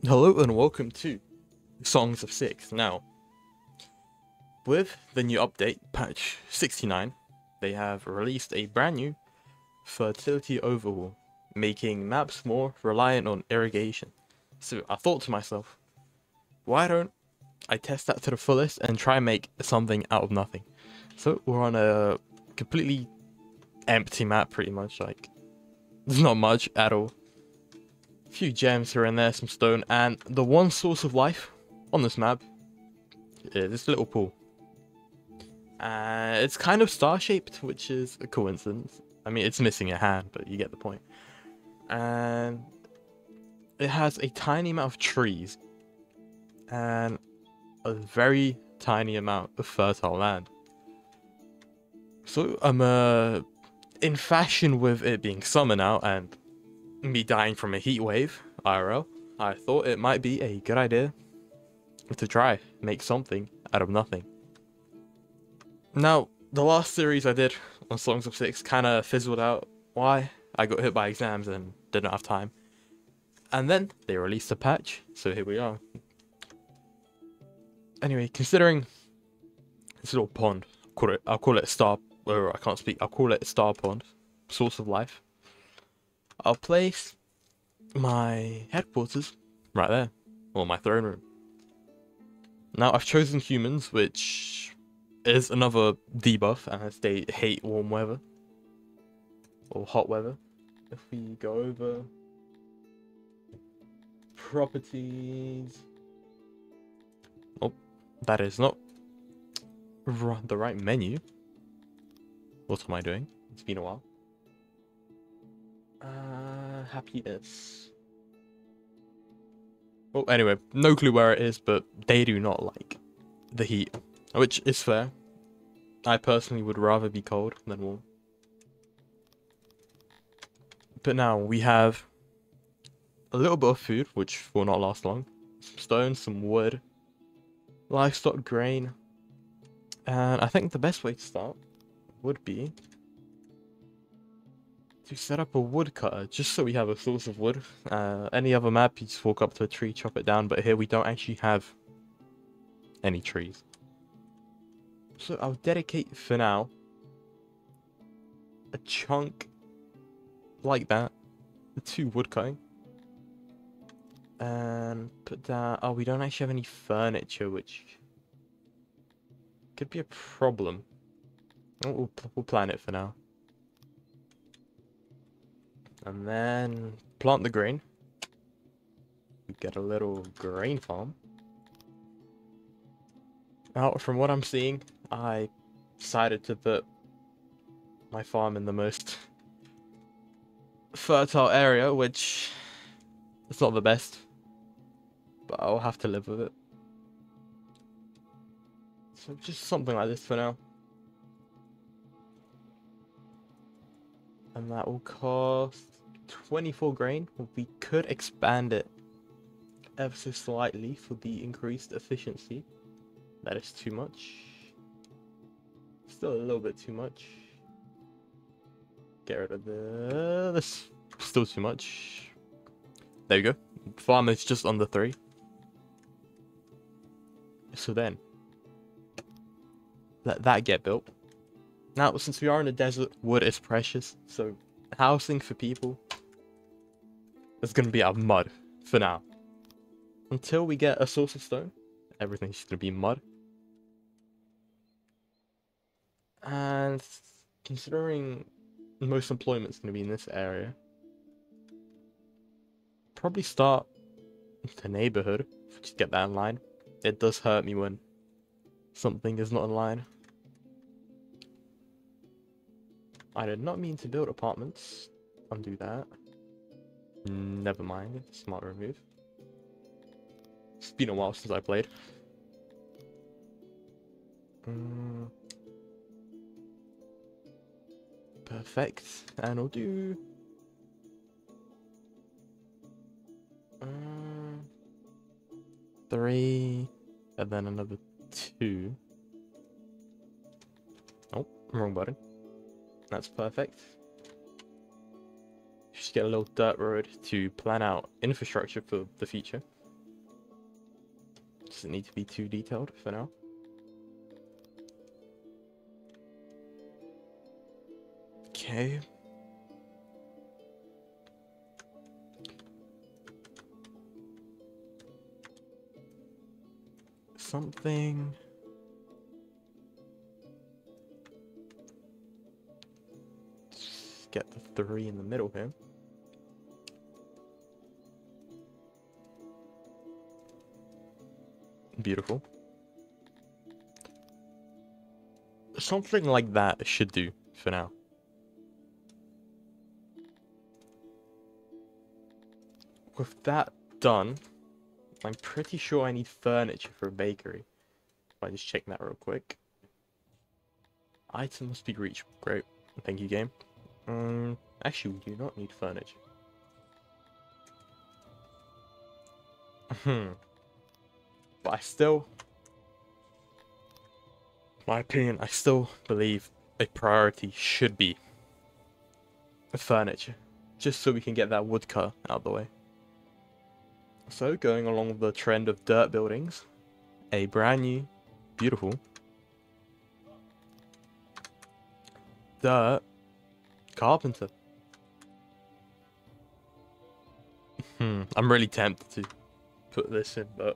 Hello and welcome to Songs of Six. Now, with the new update, patch 69, they have released a brand new fertility overhaul, making maps more reliant on irrigation. So I thought to myself, why don't I test that to the fullest and try and make something out of nothing? So we're on a completely empty map pretty much, like there's not much at all. Few gems here and there, some stone, and the one source of life on this map is this little pool. It's kind of star-shaped, which is a coincidence. I mean, it's missing a hand, but you get the point. And it has a tiny amount of trees and a very tiny amount of fertile land. So I'm in fashion with it being summer now and me dying from a heat wave, IRL, I thought it might be a good idea to try make something out of nothing. Now, the last series I did on Songs of Six kind of fizzled out. Why? I got hit by exams and didn't have time. And then they released a patch, so here we are. Anyway, considering this little pond, I'll call it a star, or I can't speak, I'll call it a star pond, source of life. I'll place my headquarters right there, or my throne room. Now I've chosen humans, which is another debuff as they hate warm weather or hot weather. If we go over properties, oh, that is not the right menu. What am I doing? It's been a while. Happiness. Well, anyway, no clue where it is, but they do not like the heat, which is fair. I personally would rather be cold than warm. But now we have a little bit of food, which will not last long. Some stone, some wood, livestock, grain. And I think the best way to start would be to set up a woodcutter, just so we have a source of wood. Any other map, you just walk up to a tree, chop it down, but here we don't actually have any trees. So I'll dedicate, for now, a chunk like that to woodcutting. And put down... Oh, we don't actually have any furniture, which could be a problem. Oh, we'll plan it for now. And then plant the grain. We get a little grain farm. Now, from what I'm seeing, I decided to put my farm in the most fertile area, which is not the best, but I'll have to live with it. So just something like this for now. And that will cost 24 grain. We could expand it ever so slightly for the increased efficiency. That is too much. Still a little bit too much. Get rid of this. Still too much. There you go. Farm is just under 3. So then, let that get built. Now, since we are in a desert, wood is precious, so housing for people is going to be out of mud for now. Until we get a source of stone, everything's going to be mud. And considering most employment's going to be in this area, probably start the neighborhood, just get that in line. It does hurt me when something is not in line. I did not mean to build apartments. Undo that. Never mind. Smart remove. It's been a while since I played. Perfect. And I'll do... 3. And then another 2. Oh, wrong button. That's perfect. Just get a little dirt road to plan out infrastructure for the future. doesn't need to be too detailed for now. Okay. Something. Just get the 3 in the middle here. Beautiful. Something like that should do for now. With that done, I'm pretty sure I need furniture for a bakery. If I just check that real quick. Item must be reached. Great. Thank you, game. Actually, we do not need furniture. But I still... my opinion, I still believe a priority should be furniture. Just so we can get that woodcut out of the way. So, going along the trend of dirt buildings, a brand new, beautiful, dirt carpenter. I'm really tempted to put this in, but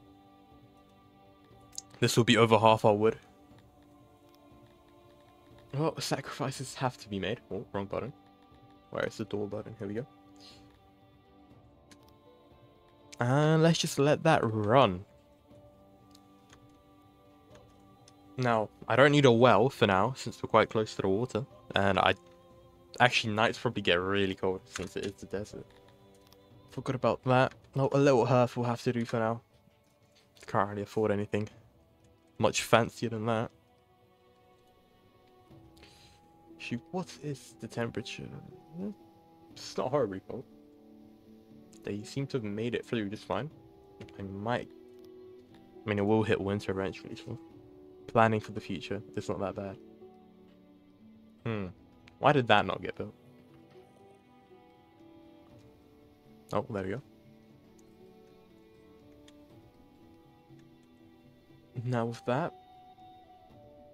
this will be over half our wood. Well, sacrifices have to be made. Oh, wrong button. Where is the door button? Here we go. And let's just let that run. Now, I don't need a well for now, since we're quite close to the water. And actually, nights probably get really cold, since it is the desert. Forgot about that. No, a little hearth will have to do for now. Can't really afford anything much fancier than that. Shoot, what is the temperature? It's not horribly cold. They seem to have made it through just fine. I mean, it will hit winter eventually, so planning for the future, it's not that bad. Why did that not get built? Oh, there we go. Now with that,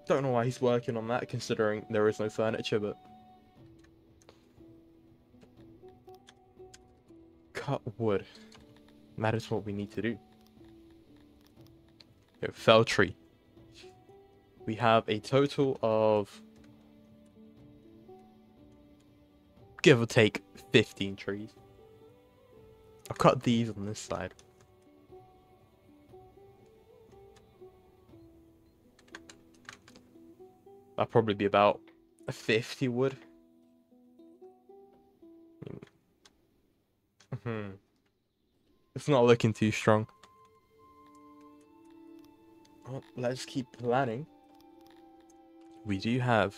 don't know why he's working on that, considering there is no furniture, but... cut wood. That is what we need to do. Okay, fell tree. We have a total of, give or take, 15 trees. I'll cut these on this side. That'll probably be about 50 wood. It's not looking too strong. Well, let's keep planning. We do have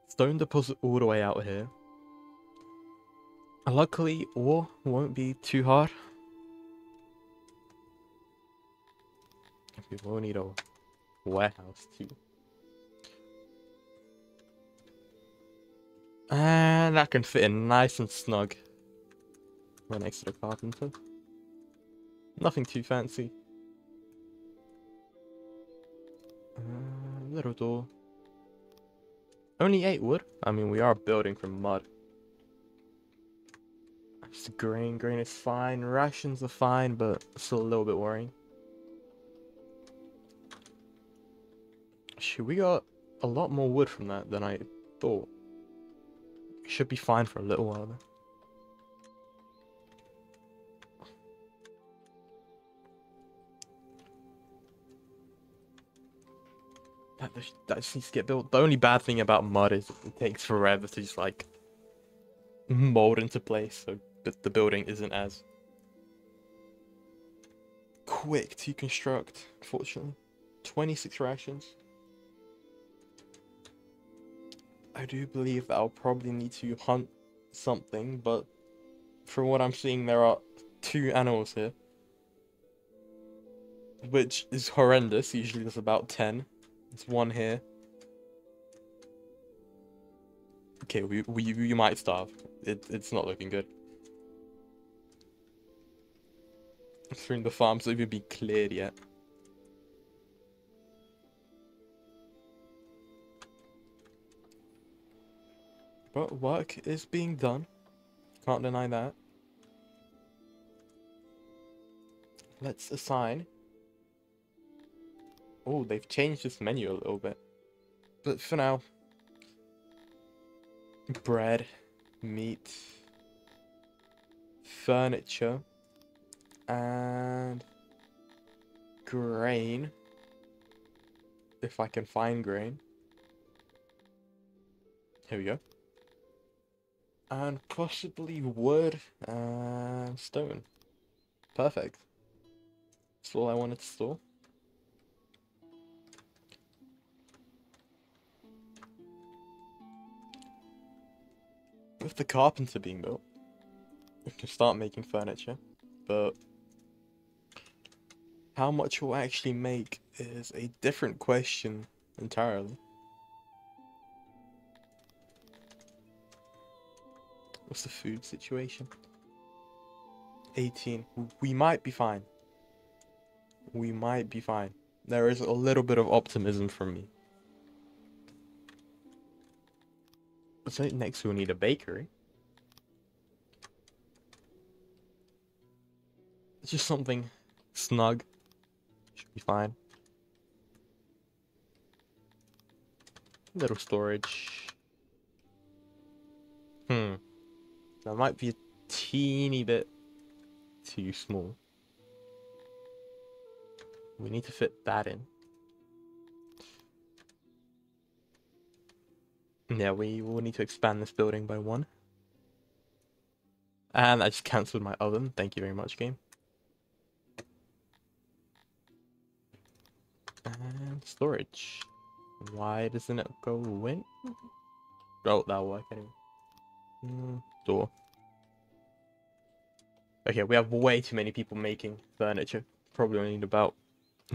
stone deposit all the way out here. And luckily, ore won't be too hard. We will need a warehouse too. And that can fit in nice and snug right next to the carpenter. Nothing too fancy. Little door. Only 8 wood. I mean, we are building from mud. Just grain is fine. Rations are fine, but still a little bit worrying. Shoot, we got a lot more wood from that than I thought. Should be fine for a little while though. That just needs to get built. The only bad thing about mud is it takes forever to just like mold into place, so the building isn't as quick to construct, unfortunately. 26 rations. I do believe that I'll probably need to hunt something, but from what I'm seeing, there are 2 animals here, which is horrendous. Usually there's about 10. There's 1 here. Okay, we might starve. It's not looking good. Considering the farm's not even be cleared yet. But work is being done. Can't deny that. Let's assign. Oh, they've changed this menu a little bit. But for now, bread, meat, furniture, and grain. If I can find grain. Here we go. And possibly wood and stone. Perfect. That's all I wanted to store. With the carpenter being built, we can start making furniture, but how much we'll actually make is a different question entirely. What's the food situation? 18. We might be fine. We might be fine. There is a little bit of optimism from me. So next we'll need a bakery. It's just something snug. Should be fine. Little storage. That might be a teeny bit too small. We need to fit that in. Yeah, we will need to expand this building by 1. And I just cancelled my oven. Thank you very much, game. And storage. Why doesn't it go in? Oh, that'll work anyway. Door. Okay, we have way too many people making furniture. Probably only need about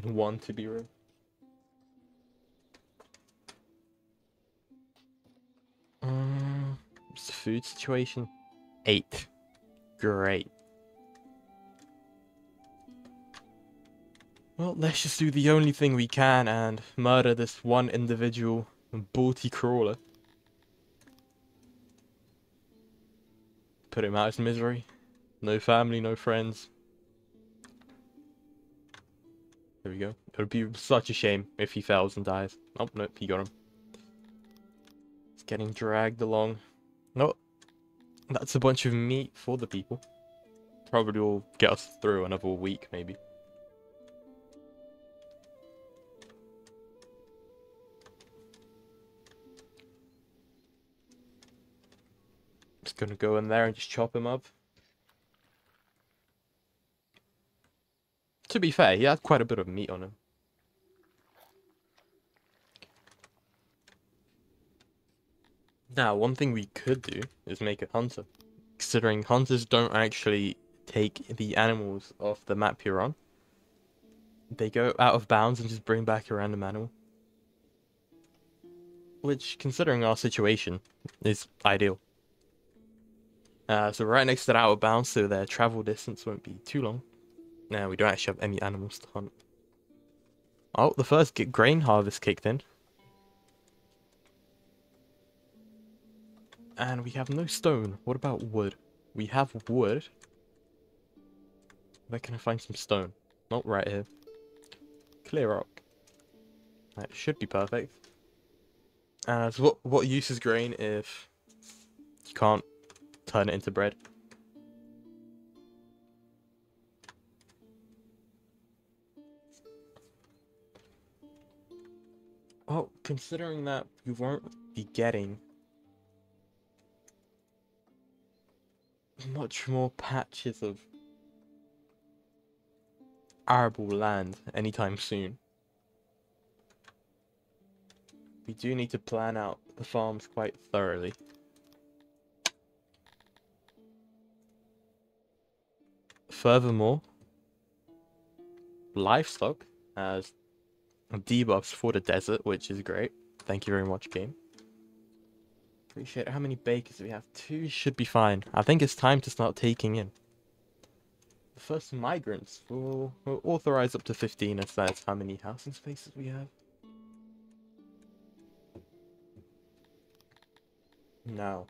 1 to be real. What's the food situation? 8. Great. Well, let's just do the only thing we can and murder this one individual booty crawler. Put him out of his misery. No family, no friends. There we go. It would be such a shame if he fails and dies. Oh, nope, he got him. He's getting dragged along. No, that's a bunch of meat for the people. Probably will get us through another week, maybe. Just gonna go in there and just chop him up. To be fair, he had quite a bit of meat on him. Now, one thing we could do is make a hunter. Considering hunters don't actually take the animals off the map you're on. They go out of bounds and just bring back a random animal. Which, considering our situation, is ideal. So right next to the out of bounds, so their travel distance won't be too long. Now, we don't actually have any animals to hunt. Oh, the first grain harvest kicked in. And we have no stone. What about wood? We have wood. Where can I find some stone? Not right here. Clear rock. That should be perfect. So what use is grain if you can't turn it into bread? Well, considering that we won't be getting much more patches of arable land anytime soon, we do need to plan out the farms quite thoroughly. Furthermore, livestock has debuffs for the desert, which is great. Thank you very much, game. Appreciate it. How many bakers do we have? 2 should be fine. I think it's time to start taking in. The first migrants will authorize up to 15, as that's how many housing spaces we have. Now,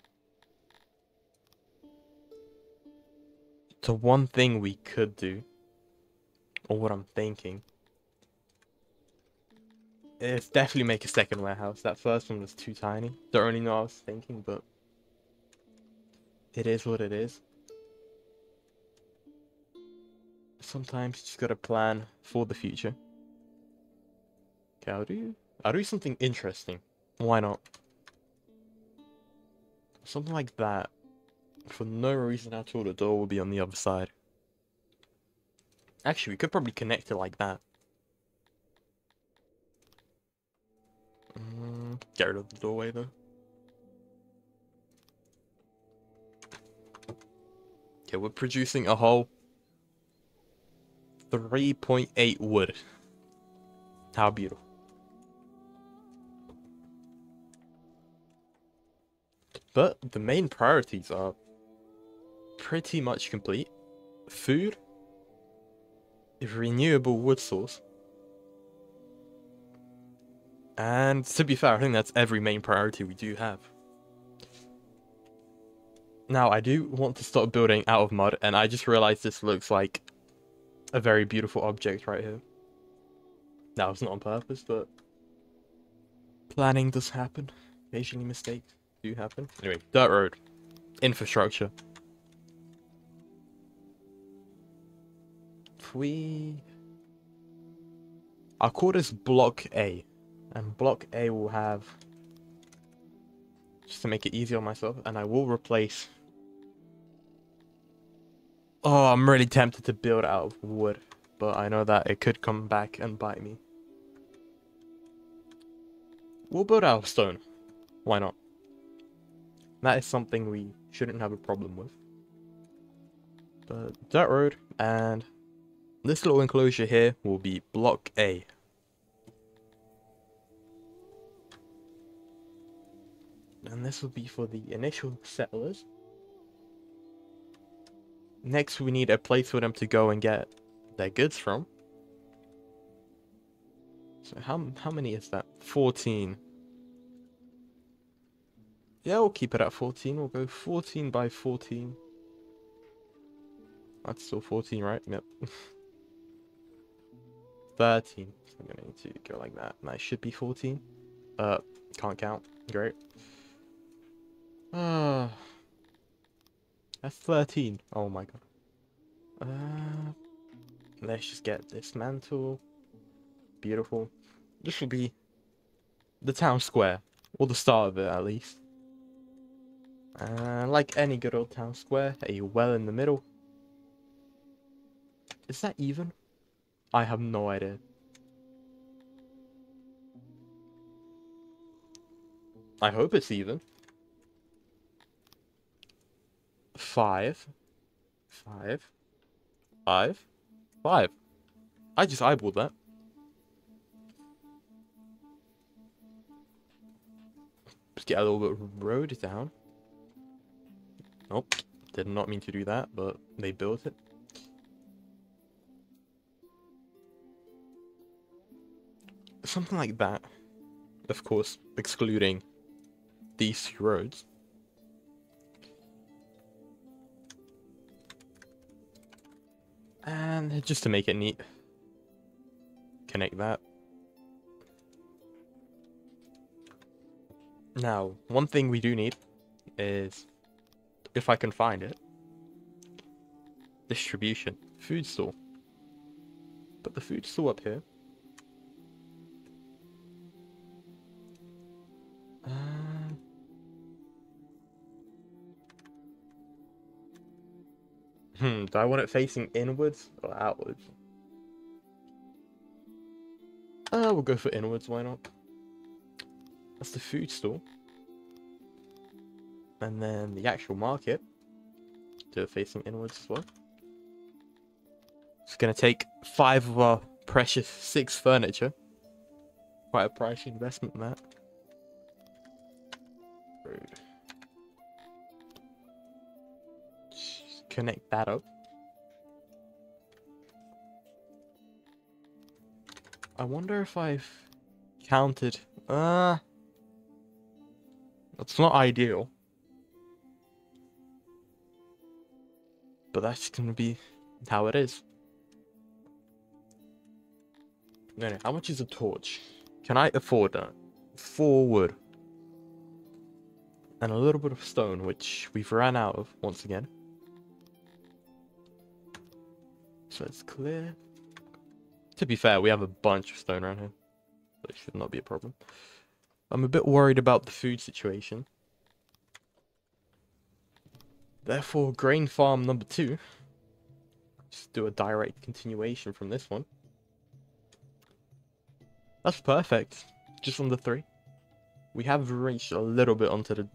the one thing we could do, or what I'm thinking, is definitely make a second warehouse. That first one was too tiny. Don't really know what I was thinking, but it is what it is. Sometimes you just gotta plan for the future. Okay, I'll do something interesting. Why not? Something like that. For no reason at all, the door will be on the other side. Actually, we could probably connect it like that. Get rid of the doorway though. Okay, we're producing a whole 3.8 wood. How beautiful. But the main priorities are pretty much complete. Food, a renewable wood source, and to be fair, I think that's every main priority we do have. Now, I do want to start building out of mud, and I just realized this looks like a very beautiful object right here. That was not on purpose, but planning does happen. Occasionally mistakes do happen. Anyway, dirt road. Infrastructure. I'll call this Block A. And Block A will have, just to make it easier on myself, and I will replace... Oh, I'm really tempted to build out of wood, but I know that it could come back and bite me. We'll build out of stone. Why not? That is something we shouldn't have a problem with. But dirt road, and this little enclosure here will be Block A. And this will be for the initial settlers. Next, we need a place for them to go and get their goods from. So how many is that? 14. Yeah, we'll keep it at 14. We'll go 14 by 14. That's still 14, right? Yep. 13. So I'm gonna need to go like that. That should be 14. Can't count. Great. That's 13. Oh my god. Let's just get this mantle. Beautiful. This will be the town square, or the start of it at least. Like any good old town square, a well in the middle. Is that even? I have no idea. I hope it's even. 5. 5. 5. 5. I just eyeballed that. Just get a little bit of road down. Nope. Did not mean to do that, but they built it. Something like that. Of course, excluding these 2 roads. And just to make it neat, connect that. Now, one thing we do need is, if I can find it, distribution, food store. But the food store up here. Do I want it facing inwards or outwards? We'll go for inwards, why not? That's the food store. And then the actual market. Do it facing inwards as well. It's gonna take 5 of our precious 6 furniture. Quite a pricey investment in that. Rude. Just connect that up. I wonder if I've counted. That's not ideal. But that's gonna be how it is. Anyway, how much is a torch? Can I afford that? 4 wood. And a little bit of stone, which we've ran out of once again. So it's clear. To be fair, we have a bunch of stone around here. So it should not be a problem. I'm a bit worried about the food situation. Therefore, grain farm number 2. Just do a direct continuation from this one. That's perfect. Just under 3. We have reached a little bit onto the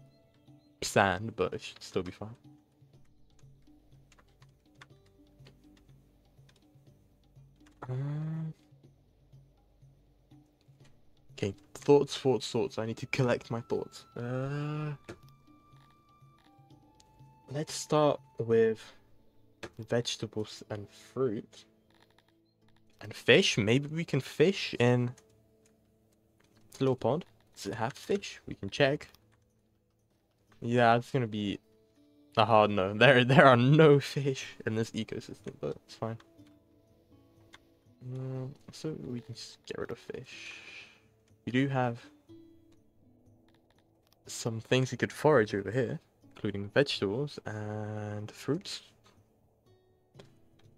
sand, but it should still be fine. Okay, thoughts. I need to collect my thoughts. Let's start with vegetables and fruit. And fish. Maybe we can fish in this little pond. Does it have fish? We can check. Yeah, it's gonna be a hard no. There are no fish in this ecosystem, but it's fine. So we can just get rid of fish. We do have some things we could forage over here, including vegetables and fruits.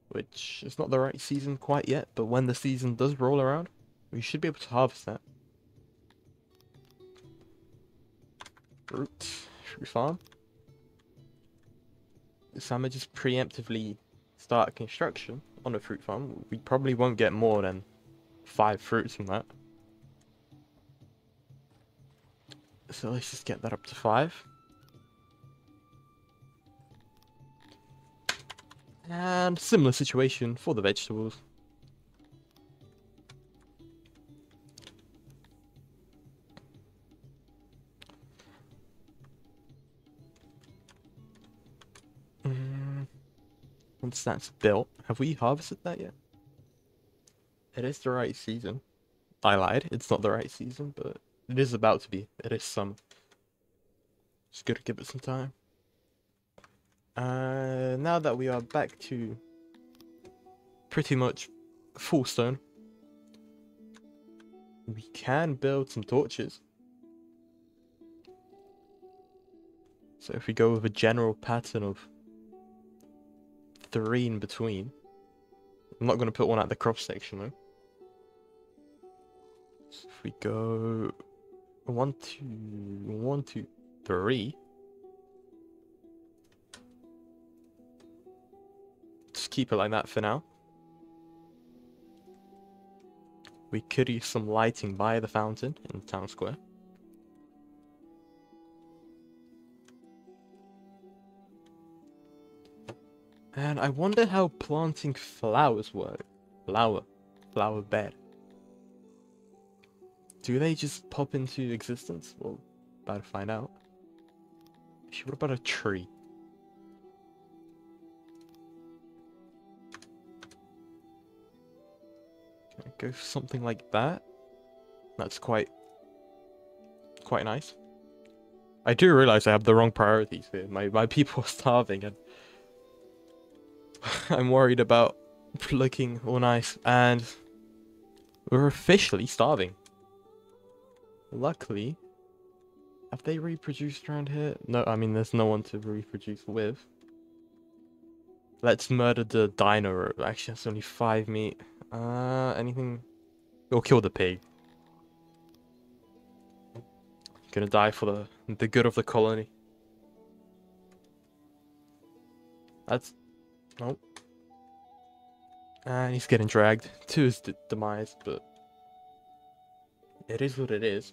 Which is not the right season quite yet, but when the season does roll around, we should be able to harvest that. Fruit farm. So I'm gonna just preemptively start construction on a fruit farm. We probably won't get more than 5 fruits from that. So let's just get that up to 5. And similar situation for the vegetables. Once that's built, have we harvested that yet? It is the right season. I lied, it's not the right season, but it is about to be. It is summer. Just gotta give it some time. Now that we are back to pretty much full stone, we can build some torches. So if we go with a general pattern of 3 in between, I'm not going to put one at the cross section though. So if we go 1, 2, 3. Just keep it like that for now. We could use some lighting by the fountain in the town square. And I wonder how planting flowers work. Flower bed. Do they just pop into existence? Well, about to find out. Actually, what about a tree? Can I go for something like that? That's quite nice. I do realize I have the wrong priorities here. My people are starving and I'm worried about looking all nice, and we're officially starving. Luckily, have they reproduced around here? No, I mean there's no one to reproduce with. Let's murder the dino. Actually, that's only 5 meat. Anything? Or kill the pig. Gonna die for the good of the colony. That's... Nope. And he's getting dragged to his demise, but it is what it is.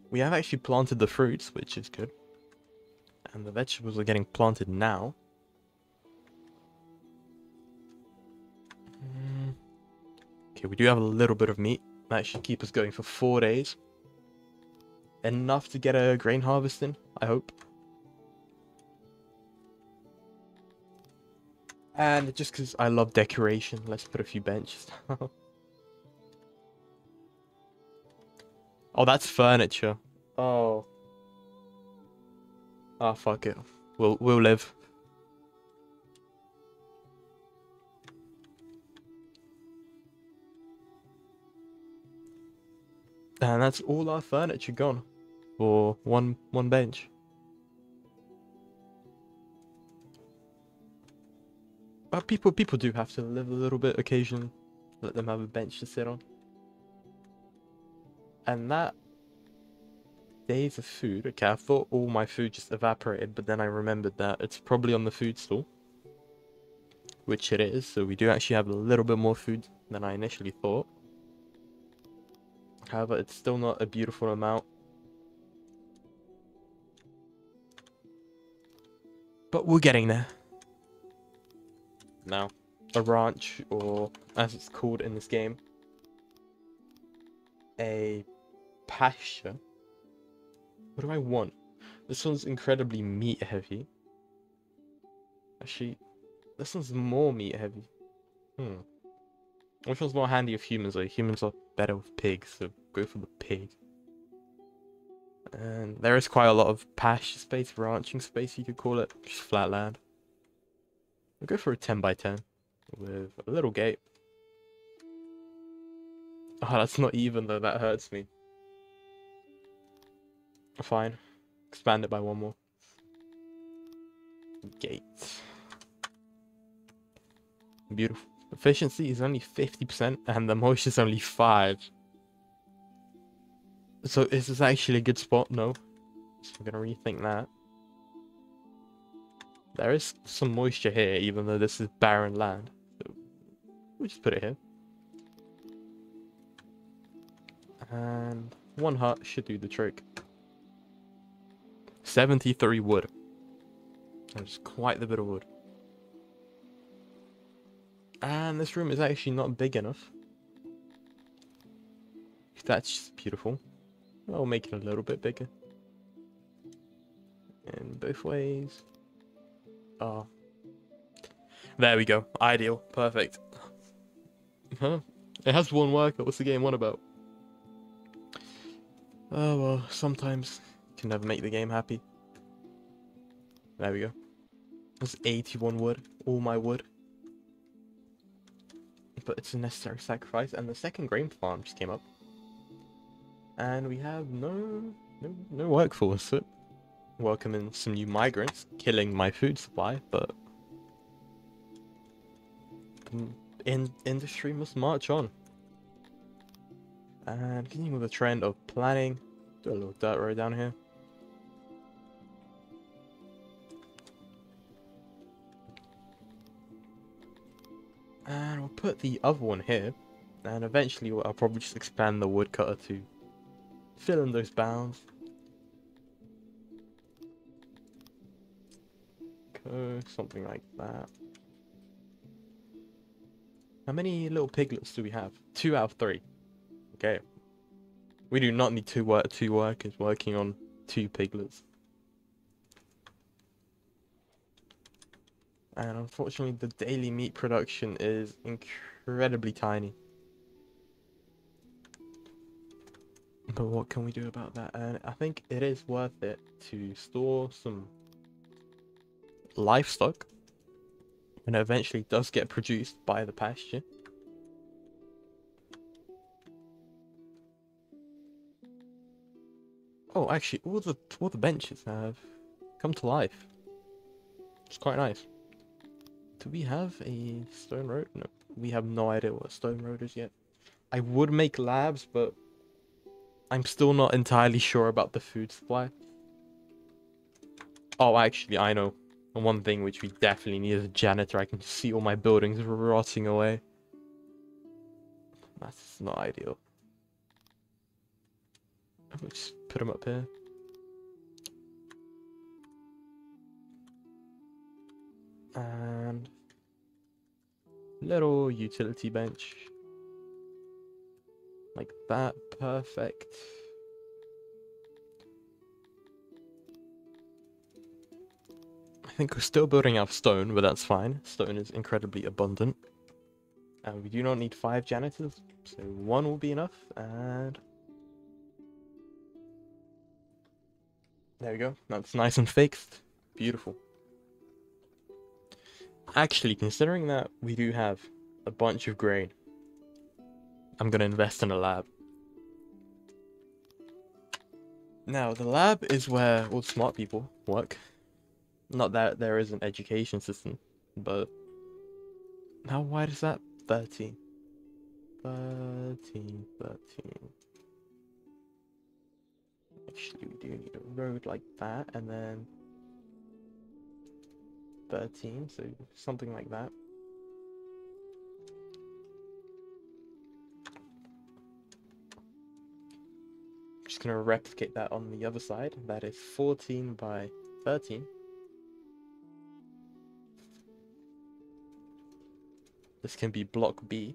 We have actually planted the fruits, which is good. And the vegetables are getting planted now. Okay, we do have a little bit of meat. That should keep us going for 4 days. Enough to get a grain harvest in, I hope. And just because I love decoration, let's put a few benches down. Oh, that's furniture. Oh. Ah, fuck it. We'll live. And that's all our furniture gone for one bench. But people do have to live a little bit occasionally. Let them have a bench to sit on. And that days of food. Okay, I thought all my food just evaporated, but then I remembered that it's probably on the food store, which it is. So we do actually have a little bit more food than I initially thought. However, it's still not a beautiful amount. But we're getting there. Now, a ranch, or as it's called in this game, a pasture. What do I want? This one's incredibly meat heavy. Actually, this one's more meat heavy. Which one's more handy if humans are? Humans are better with pigs, so go for the pig. And there is quite a lot of pasture space, ranching space you could call it, just flat land. We'll go for a 10 by 10 with a little gate. Oh, that's not even though, that hurts me. Fine. Expand it by one more. Gate. Beautiful. Efficiency is only 50% and the moisture is only 5. So is this actually a good spot? No. So I'm gonna rethink that. There is some moisture here, even though this is barren land. So we'll just put it here. And one hut should do the trick. 73 wood. That's quite the bit of wood. And this room is actually not big enough. That's just beautiful. I'll make it a little bit bigger. In both ways. Oh. There we go. Ideal. Perfect. Huh? It has one worker. What's the game on about? Oh well, sometimes you can never make the game happy. There we go. That's 81 wood. All my wood. But it's a necessary sacrifice. And the second grain farm just came up. And we have no workforce. So welcoming some new migrants, killing my food supply, but the industry must march on. And continuing with the trend of planning, do a little dirt road down here. And we'll put the other one here, and eventually I'll probably just expand the woodcutter to fill in those bounds. Okay, something like that. How many little piglets do we have? 2 out of 3. Okay. We do not need two workers working on 2 piglets. And unfortunately, the daily meat production is incredibly tiny. But what can we do about that? And I think it is worth it to store some livestock when it eventually does get produced by the pasture. Oh, actually, all the benches have come to life. It's quite nice. Do we have a stone road? No, we have no idea what a stone road is yet. I would make labs, but I'm still not entirely sure about the food supply. Oh, actually, I know. And one thing which we definitely need is a janitor. I can see all my buildings rotting away. That's not ideal. We'll just put them up here. And little utility bench. Like that. Perfect. I think we're still building out of stone, but that's fine. Stone is incredibly abundant. And we do not need 5 janitors, so 1 will be enough. And There we go. That's nice and fixed. Beautiful. Actually, considering that we do have a bunch of grain, I'm gonna invest in a lab. Now, the lab is where all smart people work. Not that there is an education system, but how wide is that? 13. 13. Actually, we do need a road like that, and then 13, so something like that. Just gonna replicate that on the other side. That is 14 by 13. This can be block B.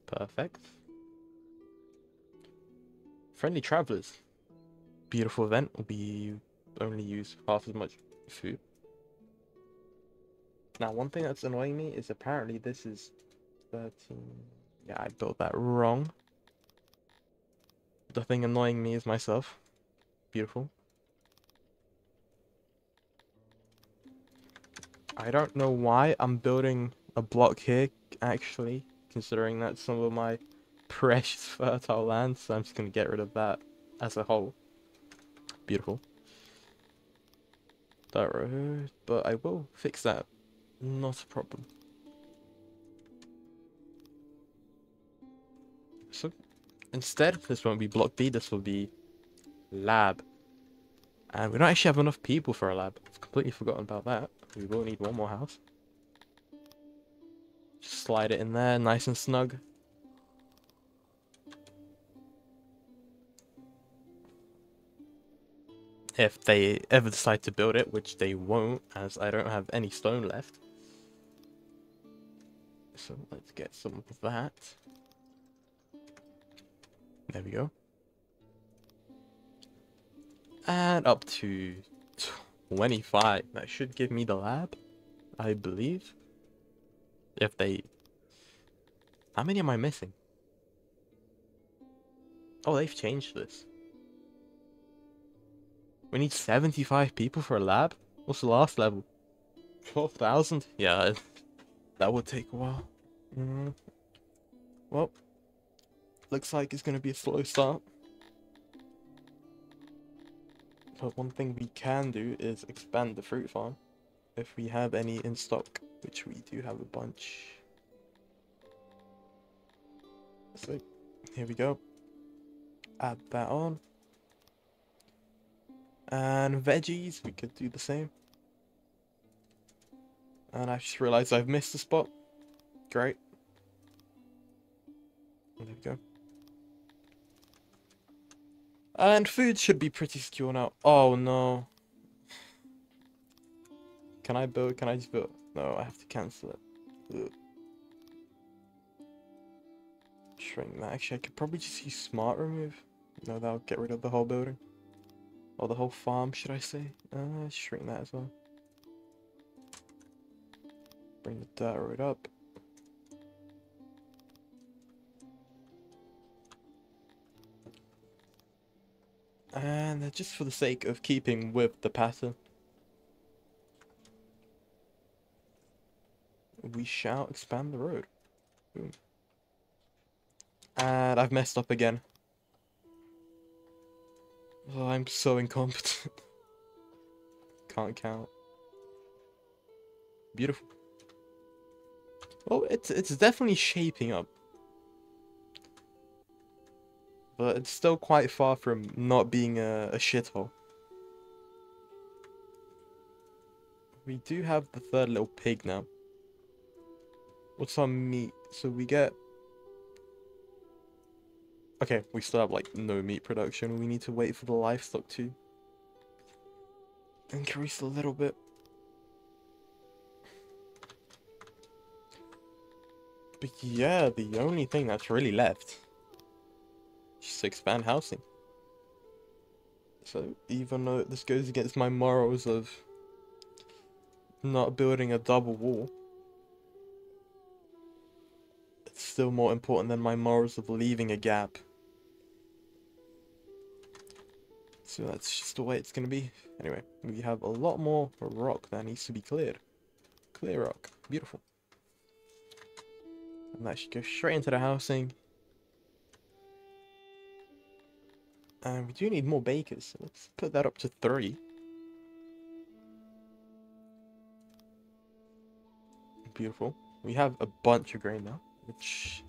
Perfect. Friendly travelers. Beautiful event. We only use half as much food. Now, one thing that's annoying me is apparently this is 13. Yeah, I built that wrong. The thing annoying me is myself. Beautiful. I don't know why I'm building a block here, actually, considering that's some of my precious fertile land, so I'm just going to get rid of that as a whole. Beautiful. That road, but I will fix that. Not a problem. So, instead, this won't be block B, this will be lab. And we don't actually have enough people for a lab. I've completely forgotten about that. We will need one more house. Just slide it in there, nice and snug. If they ever decide to build it, which they won't, as I don't have any stone left. So let's get some of that. There we go. And up to 25. That should give me the lab, I believe. If they... How many am I missing? Oh, they've changed this. We need 75 people for a lab? What's the last level? 12,000? Yeah, that would take a while. Well, looks like it's going to be a slow start. But one thing we can do is expand the fruit farm. If we have any in stock, which we do have a bunch. So, here we go. Add that on. And veggies, we could do the same. And I just realized I've missed a spot. Great. There we go. And food should be pretty secure now. Oh no. Can I build? Can I just build? No, I have to cancel it. Ugh. Shrink that. Actually, I could probably just use smart remove. No, that'll get rid of the whole building. Or the whole farm, should I say? Shrink that as well. Bring the dirt road up. And just for the sake of keeping with the pattern, we shall expand the road. Boom. And I've messed up again. Oh, I'm so incompetent. Can't count. Beautiful. Well, it's definitely shaping up. But it's still quite far from not being a shithole. We do have the third little pig now. What's our meat? So we get... Okay, we still have like no meat production. We need to wait for the livestock to increase a little bit. But yeah, the only thing that's really left is just to expand housing. So even though this goes against my morals of not building a double wall, it's still more important than my morals of leaving a gap. So that's just the way it's gonna be. Anyway, we have a lot more rock that needs to be cleared. Clear rock. Beautiful. And that should go straight into the housing. And we do need more bakers, so let's put that up to 3. Beautiful. We have a bunch of grain now, which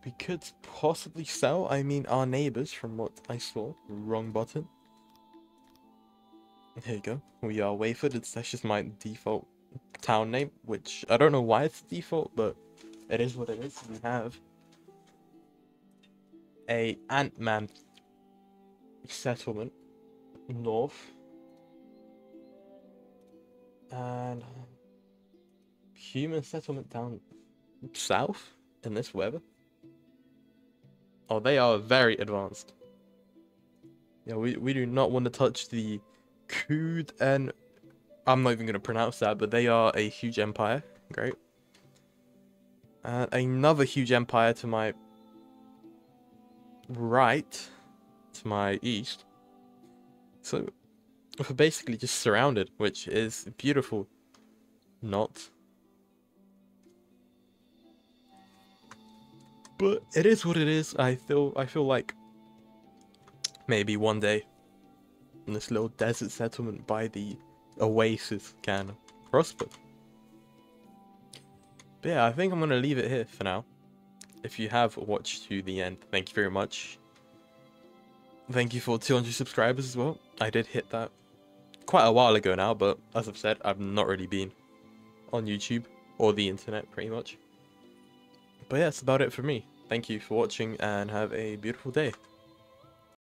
we could possibly sell. I mean, our neighbors, from what I saw. Wrong button. Here you go. We are Wayford. That's just my default town name, which I don't know why it's default, but it is what it is. We have a Ant-Man settlement north, and human settlement down south in this weather. Oh, they are very advanced. Yeah, we do not want to touch the Kud, and I'm not even going to pronounce that, but they are a huge empire. Great. And another huge empire to my right, to my east. So we're basically just surrounded, which is beautiful. Not. But it is what it is. I feel like maybe one day this little desert settlement by the oasis can prosper. But yeah, I think I'm going to leave it here for now. If you have watched to the end, thank you very much. Thank you for 200 subscribers as well. I did hit that quite a while ago now, but as I've said, I've not really been on YouTube or the internet pretty much. But yeah, that's about it for me. Thank you for watching and have a beautiful day.